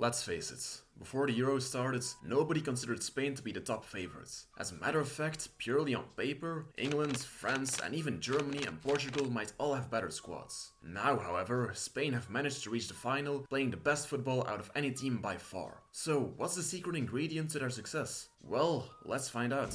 Let's face it, before the Euros started, nobody considered Spain to be the top favorites. As a matter of fact, purely on paper, England, France and even Germany and Portugal might all have better squads. Now, however, Spain have managed to reach the final, playing the best football out of any team by far. So, what's the secret ingredient to their success? Well, let's find out.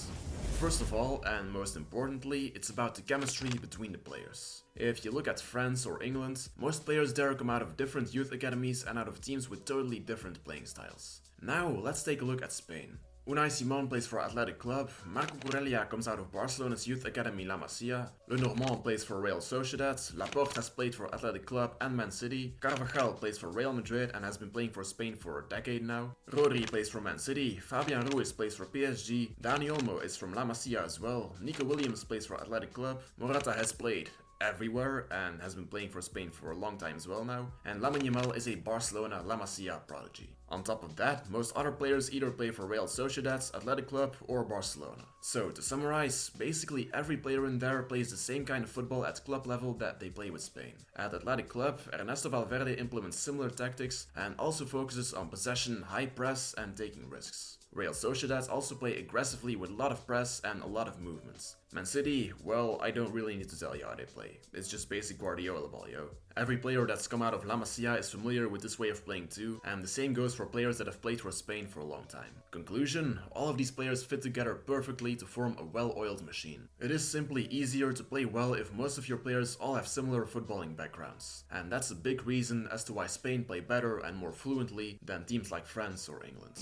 First of all, and most importantly, it's about the chemistry between the players. If you look at France or England, most players there come out of different youth academies and out of teams with totally different playing styles. Now, let's take a look at Spain. Unai Simon plays for Athletic Club, Marco Cucurella comes out of Barcelona's youth academy La Masia, Lenormand plays for Real Sociedad, Laporte has played for Athletic Club and Man City, Carvajal plays for Real Madrid and has been playing for Spain for a decade now, Rodri plays for Man City, Fabian Ruiz plays for PSG, Dani Olmo is from La Masia as well, Nico Williams plays for Athletic Club, Morata has played everywhere and has been playing for Spain for a long time as well now, and Lamine Yamal is a Barcelona La Masia prodigy. On top of that, most other players either play for Real Sociedad, Athletic Club or Barcelona. So to summarize, basically every player in there plays the same kind of football at club level that they play with Spain. At Athletic Club, Ernesto Valverde implements similar tactics and also focuses on possession, high press and taking risks. Real Sociedad also play aggressively with a lot of press and a lot of movements. Man City, well, I don't really need to tell you how they play. It's just basic Guardiola ball, yo. Every player that's come out of La Masia is familiar with this way of playing too, and the same goes for players that have played for Spain for a long time. Conclusion, all of these players fit together perfectly to form a well-oiled machine. It is simply easier to play well if most of your players all have similar footballing backgrounds, and that's a big reason as to why Spain play better and more fluently than teams like France or England.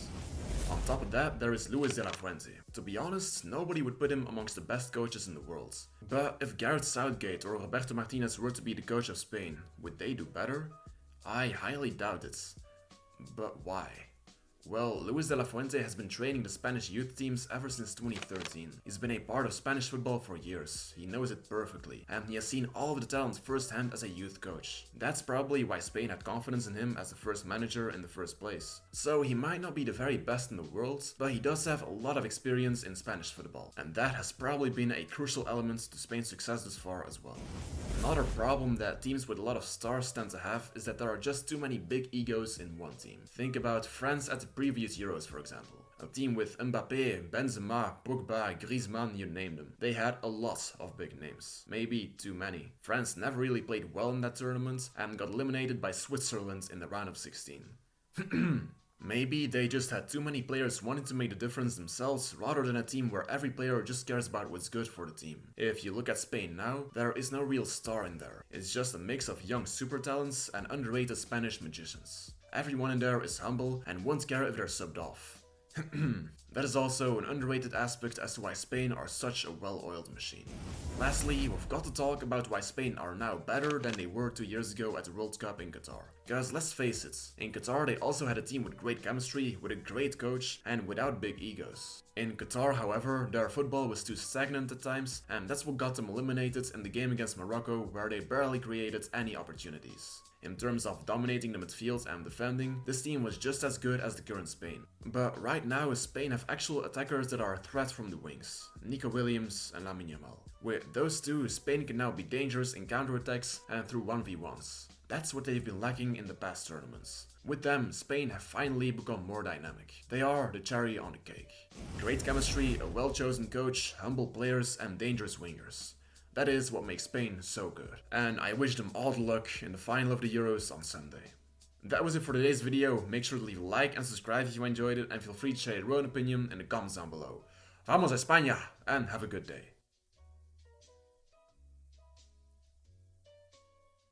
On top of that, there is Luis de la Fuente. To be honest, nobody would put him amongst the best coaches in the world. But if Gareth Southgate or Roberto Martinez were to be the coach of Spain, would they do better? I highly doubt it. But why? Well, Luis de la Fuente has been training the Spanish youth teams ever since 2013. He's been a part of Spanish football for years, he knows it perfectly, and he has seen all of the talent firsthand as a youth coach. That's probably why Spain had confidence in him as the first manager in the first place. So he might not be the very best in the world, but he does have a lot of experience in Spanish football, and that has probably been a crucial element to Spain's success thus far as well. Another problem that teams with a lot of stars tend to have is that there are just too many big egos in one team. Think about France at the previous Euros, for example. A team with Mbappé, Benzema, Pogba, Griezmann, you name them. They had a lot of big names. Maybe too many. France never really played well in that tournament and got eliminated by Switzerland in the round of 16. Maybe they just had too many players wanting to make the difference themselves rather than a team where every player just cares about what's good for the team. If you look at Spain now, there is no real star in there. It's just a mix of young super talents and underrated Spanish magicians. Everyone in there is humble and won't care if they're subbed off. That is also an underrated aspect as to why Spain are such a well-oiled machine. Lastly, we've got to talk about why Spain are now better than they were 2 years ago at the World Cup in Qatar. Because let's face it, in Qatar they also had a team with great chemistry, with a great coach, and without big egos. In Qatar, however, their football was too stagnant at times, and that's what got them eliminated in the game against Morocco, where they barely created any opportunities. In terms of dominating the midfield and defending, this team was just as good as the current Spain. But right now Spain have actual attackers that are a threat from the wings, Nico Williams and Lamine Yamal. With those two, Spain can now be dangerous in counterattacks and through 1v1s. That's what they've been lacking in the past tournaments. With them, Spain have finally become more dynamic. They are the cherry on the cake. Great chemistry, a well-chosen coach, humble players and dangerous wingers. That is what makes Spain so good. And I wish them all the luck in the final of the Euros on Sunday. That was it for today's video. Make sure to leave a like and subscribe if you enjoyed it, and feel free to share your own opinion in the comments down below. Vamos a España, and have a good day.